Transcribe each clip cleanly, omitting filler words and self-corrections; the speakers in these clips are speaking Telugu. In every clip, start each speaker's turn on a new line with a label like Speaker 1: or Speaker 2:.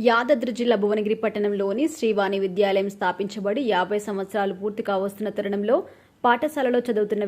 Speaker 1: యాదాద్రి జిల్లా భువనగిరి పట్టణంలోని శ్రీవాణి విద్యాలయం స్థాపించబడి 50 సంవత్సరాలు పూర్తి కావస్తున్న తరుణంలో పాఠశాలలో చదువుతున్న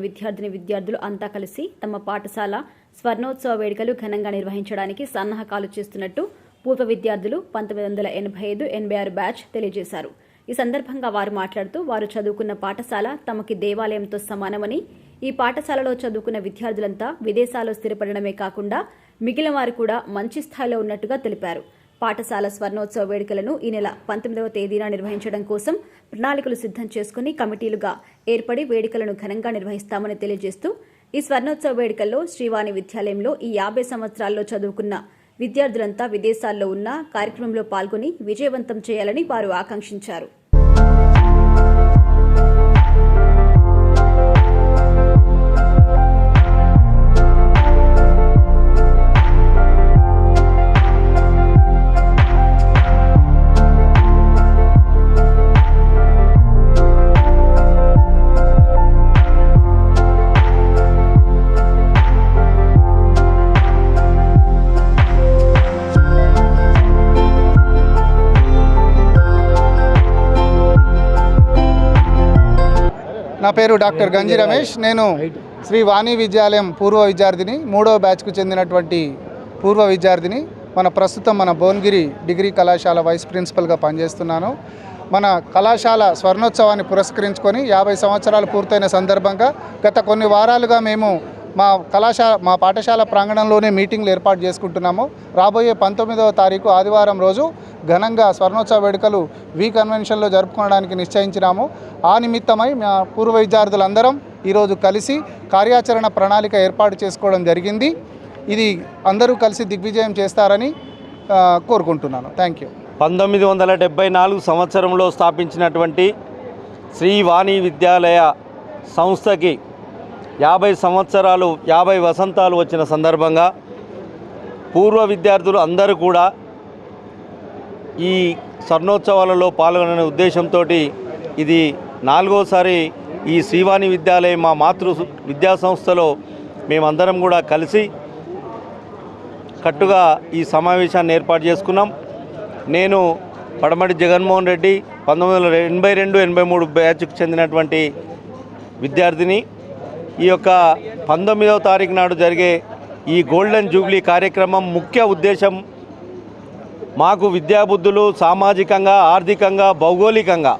Speaker 1: విద్యార్థులు అంతా కలిసి తమ పాఠశాల స్వర్ణోత్సవ వేడుకలు ఘనంగా నిర్వహించడానికి సన్నాహకాలు చేస్తున్నట్టు పూర్వ విద్యార్థులు 1985-86 బ్యాచ్ తెలియజేశారు. ఈ సందర్భంగా వారు మాట్లాడుతూ వారు చదువుకున్న పాఠశాల తమకి దేవాలయంతో సమానమని, ఈ పాఠశాలలో చదువుకున్న విద్యార్థులంతా విదేశాల్లో స్థిరపడడమే కాకుండా మిగిలిన వారు కూడా మంచి స్థాయిలో ఉన్నట్టుగా తెలిపారు. పాఠశాల స్వర్ణోత్సవ వేడుకలను ఈ నెల 19వ తేదీన నిర్వహించడం కోసం ప్రణాళికలు సిద్ధం చేసుకుని కమిటీలుగా ఏర్పడి వేడుకలను ఘనంగా నిర్వహిస్తామని తెలియజేస్తూ ఈ స్వర్ణోత్సవ వేడుకల్లో శ్రీవాణి విద్యాలయంలో ఈ 50 సంవత్సరాల్లో చదువుకున్న విద్యార్థులంతా విదేశాల్లో ఉన్న కార్యక్రమంలో పాల్గొని విజయవంతం చేయాలని వారు ఆకాంక్షించారు.
Speaker 2: నా పేరు డాక్టర్ గంజి రమేష్. నేను శ్రీ వాణి విద్యాలయం పూర్వ విద్యార్థిని, 3వ బ్యాచ్కు చెందినటువంటి పూర్వ విద్యార్థిని. ప్రస్తుతం మన భువనగిరి డిగ్రీ కళాశాల వైస్ ప్రిన్సిపల్గా పనిచేస్తున్నాను. మన కళాశాల స్వర్ణోత్సవాన్ని పురస్కరించుకొని 50 సంవత్సరాలు పూర్తయిన సందర్భంగా గత కొన్ని వారాలుగా మేము మా పాఠశాల ప్రాంగణంలోనే మీటింగ్లు ఏర్పాటు చేసుకుంటున్నాము. రాబోయే 19వ తారీఖు ఆదివారం రోజు ఘనంగా స్వర్ణోత్సవ వేడుకలు కన్వెన్షన్లో జరుపుకోవడానికి నిశ్చయించినాము. ఆ నిమిత్తమై మా పూర్వ విద్యార్థులందరం ఈరోజు కలిసి కార్యాచరణ ప్రణాళిక ఏర్పాటు చేసుకోవడం జరిగింది. ఇది అందరూ కలిసి దిగ్విజయం చేస్తారని కోరుకుంటున్నాను. Thank you.
Speaker 3: 1974 సంవత్సరంలో స్థాపించినటువంటి శ్రీ వాణి విద్యాలయ సంస్థకి 50 సంవత్సరాలు 50 వసంతాలు వచ్చిన సందర్భంగా పూర్వ విద్యార్థులు అందరూ కూడా ఈ స్వర్ణోత్సవాలలో పాల్గొనే ఉద్దేశంతో ఇది 4వసారి ఈ శ్రీవాణి విద్యాలయం మా మాతృ విద్యా సంస్థలో మేమందరం కూడా కలిసి కట్టుగా ఈ సమావేశాన్ని ఏర్పాటు చేసుకున్నాం. నేను పడమటి జగన్మోహన్ రెడ్డి 1982-83 బ్యాచ్కు చెందినటువంటి విద్యార్థిని. ఈ యొక్క 19వ తారీఖు నాడు జరిగే ఈ గోల్డెన్ జూబ్లీ కార్యక్రమం ముఖ్య ఉద్దేశం మాకు విద్యాబుద్ధులు సామాజికంగా, ఆర్థికంగా, భౌగోళికంగా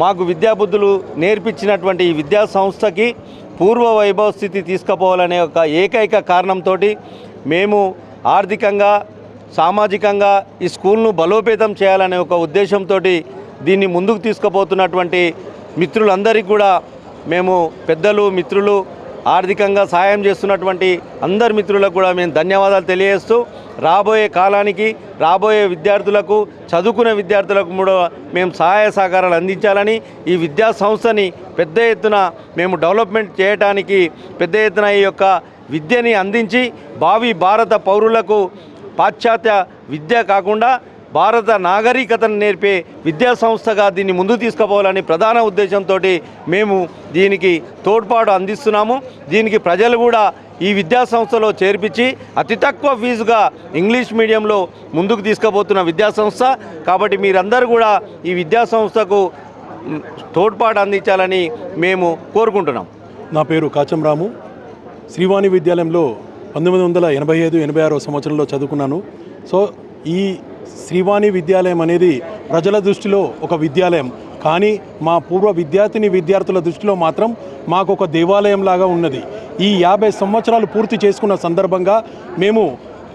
Speaker 3: మాకు విద్యాబుద్ధులు నేర్పించినటువంటి ఈ విద్యా సంస్థకి పూర్వ వైభవ స్థితి తీసుకుపోవాలనే ఒక ఏకైక కారణంతో మేము ఆర్థికంగా, సామాజికంగా ఈ స్కూల్ను బలోపేతం చేయాలనే ఒక ఉద్దేశంతో దీన్ని ముందుకు తీసుకుపోతున్నటువంటి మిత్రులందరికీ కూడా మేము పెద్దలు, మిత్రులు, ఆర్థికంగా సాయం చేస్తున్నటువంటి అందరి మిత్రులకు కూడా మేము ధన్యవాదాలు తెలియజేస్తూ రాబోయే కాలానికి రాబోయే విద్యార్థులకు, చదువుకునే విద్యార్థులకు కూడా మేము సహాయ సహకారాలు అందించాలని, ఈ విద్యా సంస్థని పెద్ద ఎత్తున మేము డెవలప్మెంట్ చేయడానికి పెద్ద ఎత్తున ఈ యొక్క విద్యని అందించి భావి భారత పౌరులకు పాశ్చాత్య విద్య కాకుండా భారత నాగరికతను నేర్పే విద్యా సంస్థగా దీన్ని ముందుకు తీసుకుపోవాలని ప్రధాన ఉద్దేశంతో మేము దీనికి తోడ్పాటు అందిస్తున్నాము. దీనికి ప్రజలు కూడా ఈ విద్యా సంస్థలో చేర్పించి అతి తక్కువ ఫీజుగా ఇంగ్లీష్ మీడియంలో ముందుకు తీసుకుపోతున్న విద్యా సంస్థ కాబట్టి మీరందరూ కూడా ఈ విద్యా సంస్థకు తోడ్పాటు అందించాలని మేము కోరుకుంటున్నాం.
Speaker 4: నా పేరు కాచం రాము. శ్రీవాణి విద్యాలయంలో 1985-86 సంవత్సరంలో చదువుకున్నాను. సో ఈ శ్రీవాణి విద్యాలయం అనేది ప్రజల దృష్టిలో ఒక విద్యాలయం, కానీ మా పూర్వ విద్యార్థుల దృష్టిలో మాత్రం మాకు ఒక దేవాలయం లాగా ఉన్నది. ఈ 50 సంవత్సరాలు పూర్తి చేసుకున్న సందర్భంగా మేము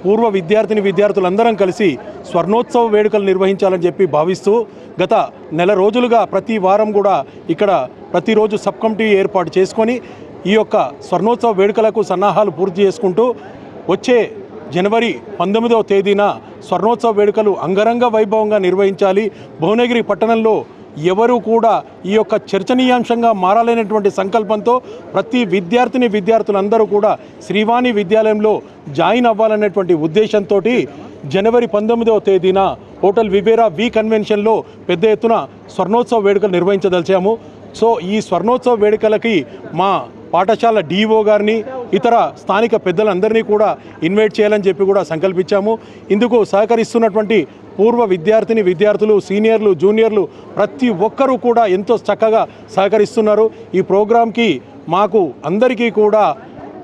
Speaker 4: పూర్వ విద్యార్థులందరం కలిసి స్వర్ణోత్సవ వేడుకలు నిర్వహించాలని చెప్పి భావిస్తూ గత నెల రోజులుగా ప్రతి వారం కూడా ఇక్కడ ప్రతిరోజు సబ్ కమిటీ ఏర్పాటు చేసుకొని ఈ యొక్క స్వర్ణోత్సవ వేడుకలకు సన్నాహాలు పూర్తి చేసుకుంటూ వచ్చే జనవరి 19వ తేదీన స్వర్ణోత్సవ వేడుకలు అంగరంగ వైభవంగా నిర్వహించాలి. భువనగిరి పట్టణంలో ఎవరు కూడా ఈ యొక్క చర్చనీయాంశంగా మారాలనేటువంటి సంకల్పంతో ప్రతి విద్యార్థులందరూ కూడా శ్రీవాణి విద్యాలయంలో జాయిన్ అవ్వాలనేటువంటి ఉద్దేశంతో జనవరి 19వ తేదీన హోటల్ వివేరా కన్వెన్షన్లో పెద్ద ఎత్తున స్వర్ణోత్సవ వేడుకలు నిర్వహించదలిచాము. సో ఈ స్వర్ణోత్సవ వేడుకలకి మా పాఠశాల డిఓ గారిని ఇతర స్థానిక పెద్దలందరినీ కూడా ఇన్వైట్ చేయాలని చెప్పి కూడా సంకల్పించాము. ఇందుకు సహకరిస్తున్నటువంటి పూర్వ విద్యార్థులు, సీనియర్లు, జూనియర్లు ప్రతి ఒక్కరూ కూడా ఎంతో చక్కగా సహకరిస్తున్నారు. ఈ ప్రోగ్రాంకి మాకు అందరికీ కూడా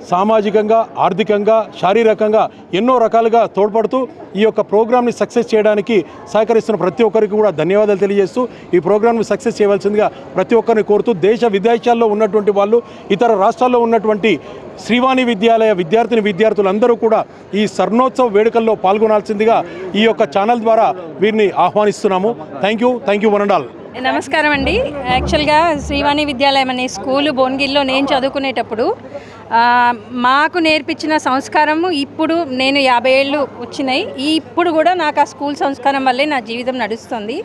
Speaker 4: సామాజికంగా, ఆర్థికంగా, శారీరకంగా ఎన్నో రకాలుగా తోడ్పడుతూ ఈ యొక్క ప్రోగ్రామ్ని సక్సెస్ చేయడానికి సహకరిస్తున్న ప్రతి ఒక్కరికి కూడా ధన్యవాదాలు తెలియజేస్తూ ఈ ప్రోగ్రామ్ని సక్సెస్ చేయవలసిందిగా ప్రతి ఒక్కరిని కోరుతూ దేశ విదేశాల్లో ఉన్నటువంటి వాళ్ళు, ఇతర రాష్ట్రాల్లో ఉన్నటువంటి శ్రీవాణి విద్యాలయ విద్యార్థులందరూ కూడా ఈ స్వర్ణోత్సవ వేడుకల్లో పాల్గొనాల్సిందిగా ఈ యొక్క ఛానల్ ద్వారా వీరిని ఆహ్వానిస్తున్నాము. Thank you one and all.
Speaker 5: నమస్కారం అండి. యాక్చువల్గా శ్రీవాణి విద్యాలయం అనే స్కూలు భువనగిరిలో నేను చదువుకునేటప్పుడు మాకు నేర్పించిన సంస్కారము ఇప్పుడు నేను 50 ఏళ్ళు వచ్చినాయి. ఇప్పుడు కూడా నాకు ఆ స్కూల్ సంస్కారం వల్లే నా జీవితం నడుస్తుంది.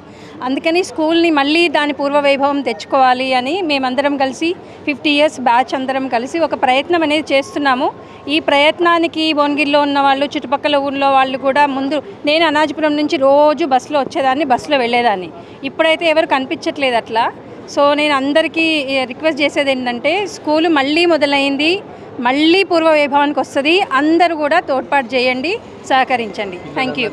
Speaker 5: అందుకని స్కూల్ని మళ్ళీ దాని పూర్వ వైభవం తెచ్చుకోవాలి అని మేమందరం కలిసి 50 ఇయర్స్ బ్యాచ్ అందరం కలిసి ఒక ప్రయత్నం అనేది చేస్తున్నాము. ఈ ప్రయత్నానికి భువనగిరిలో ఉన్న వాళ్ళు, చుట్టుపక్కల ఊళ్ళో వాళ్ళు కూడా ముందు, నేను అనాజపురం నుంచి రోజు బస్సులో వచ్చేదాన్ని, బస్సులో వెళ్ళేదాన్ని. ఇప్పుడైతే ఎవరు కనిపించట్లేదు అట్లా. సో నేను అందరికీ రిక్వెస్ట్ చేసేది ఏంటంటే స్కూలు మళ్ళీ మొదలైంది, మళ్ళీ పూర్వ వైభవానికి వస్తుంది. అందరూ కూడా తోడ్పాటు చేయండి, సహకరించండి. Thank you.